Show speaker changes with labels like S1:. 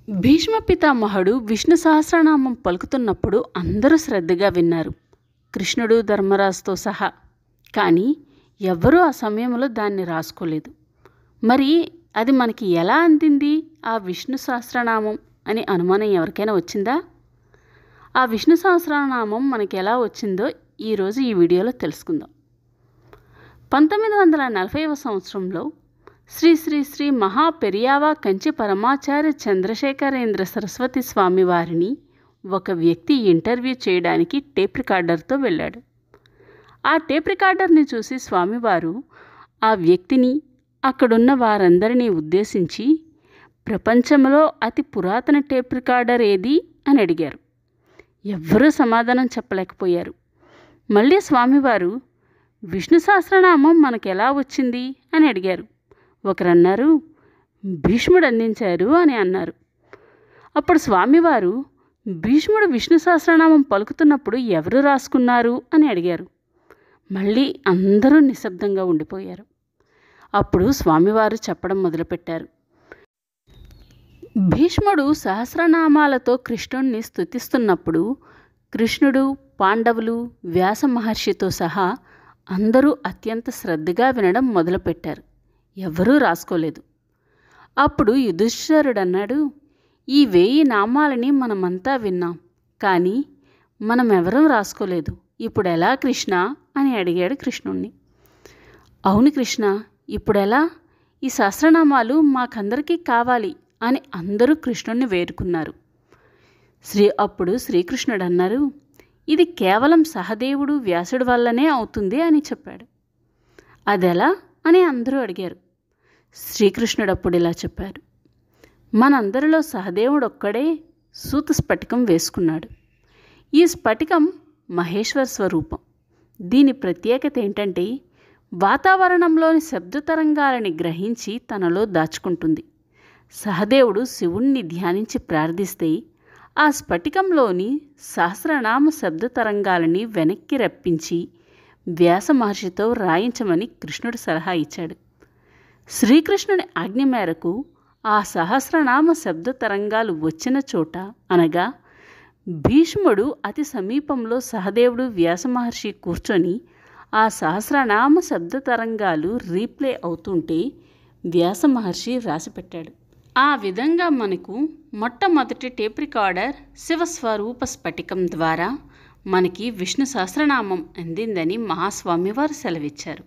S1: భీష్మ పితామహుడు విష్ణు సహస్రనామం పలుకుతున్నప్పుడు అందరూ శ్రద్ధగా విన్నారు, కృష్ణుడు ధర్మరాజుతో సహా. కానీ ఎవ్వరూ ఆ సమయంలో దాన్ని రాసుకోలేదు. మరి అది మనకి ఎలా అందింది ఆ విష్ణు సహస్రనామం అని అనుమానం ఎవరికైనా వచ్చిందా? ఆ విష్ణు సహస్రనామం మనకి ఎలా వచ్చిందో ఈరోజు ఈ వీడియోలో తెలుసుకుందాం. 1940వ సంవత్సరంలో శ్రీ శ్రీ శ్రీ మహాపెరియావా కంచి పరమాచార్య చంద్రశేఖరేంద్ర సరస్వతి స్వామి వారిని ఒక వ్యక్తి ఇంటర్వ్యూ చేయడానికి టేప్ రికార్డర్తో వెళ్ళాడు. ఆ టేప్ రికార్డర్ని చూసి స్వామివారు ఆ వ్యక్తిని, అక్కడున్న వారందరినీ ఉద్దేశించి, ప్రపంచంలో అతి పురాతన టేప్ రికార్డర్ ఏది అని అడిగారు. ఎవ్వరూ సమాధానం చెప్పలేకపోయారు. మళ్ళీ స్వామివారు విష్ణు సహస్రనామం మనకెలా వచ్చింది అని అడిగారు. ఒకరన్నారు, భీష్ముడు అందించారు అని అన్నారు. అప్పుడు స్వామివారు భీష్ముడు విష్ణు సహస్రనామం పలుకుతున్నప్పుడు ఎవరు రాసుకున్నారు అని అడిగారు. మళ్ళీ అందరూ నిశ్శబ్దంగా ఉండిపోయారు. అప్పుడు స్వామివారు చెప్పడం మొదలుపెట్టారు. భీష్ముడు సహస్రనామాలతో కృష్ణుణ్ణి స్తుతిస్తున్నప్పుడు కృష్ణుడు, పాండవులు, వ్యాస మహర్షితో సహా అందరూ అత్యంత శ్రద్ధగా వినడం మొదలుపెట్టారు. ఎవరూ రాసుకోలేదు. అప్పుడు యుధిష్ఠిరుడు అన్నాడు, ఈ 1000 నామాలని మనమంతా విన్నాం, కానీ మనం ఎవరూ రాసుకోలేదు. ఇప్పుడు ఎలా కృష్ణ అని అడిగాడు కృష్ణుణ్ణి. అవును కృష్ణ, ఇప్పుడెలా? ఈ సహస్రనామాలు మాకందరికీ కావాలి అని అందరూ కృష్ణుణ్ణి వేడుకున్నారు. అప్పుడు శ్రీకృష్ణుడు అన్నారు, ఇది కేవలం సహదేవుడు, వ్యాసుడు వల్లనే అవుతుంది అని చెప్పాడు. అదెలా అని అందరూ అడిగారు. శ్రీకృష్ణుడు అప్పుడు ఇలా చెప్పారు, మనందరిలో సహదేవుడు ఒక్కడే సూత స్ఫటికం వేసుకున్నాడు. ఈ స్ఫటికం మహేశ్వర స్వరూపం. దీని ప్రత్యేకత ఏంటంటే వాతావరణంలోని శబ్ద తరంగాలని గ్రహించి తనలో దాచుకుంటుంది. సహదేవుడు శివుణ్ణి ధ్యానించి ప్రార్థిస్తే ఆ స్ఫటికంలోని సహస్రనామ శబ్ద తరంగాలని వెనక్కి రప్పించి వ్యాస మహర్షితో రాయించమని కృష్ణుడు సలహా ఇచ్చాడు. శ్రీకృష్ణుని ఆజ్ఞ మేరకు ఆ సహస్రనామ శబ్ద తరంగాలు వచ్చిన చోట, అనగా భీష్ముడు అతి సమీపంలో సహదేవుడు, వ్యాస మహర్షి కూర్చొని ఆ సహస్రనామ శబ్ద తరంగాలు రీప్లే అవుతుంటే వ్యాస మహర్షి రాసిపెట్టాడు. ఆ విధంగా మనకు మొట్టమొదటి టేప్ రికార్డర్ శివస్వరూప స్ఫటికం ద్వారా మనకి విష్ణు సహస్రనామం అందిందని మహాస్వామి వారు సెలవిచ్చారు.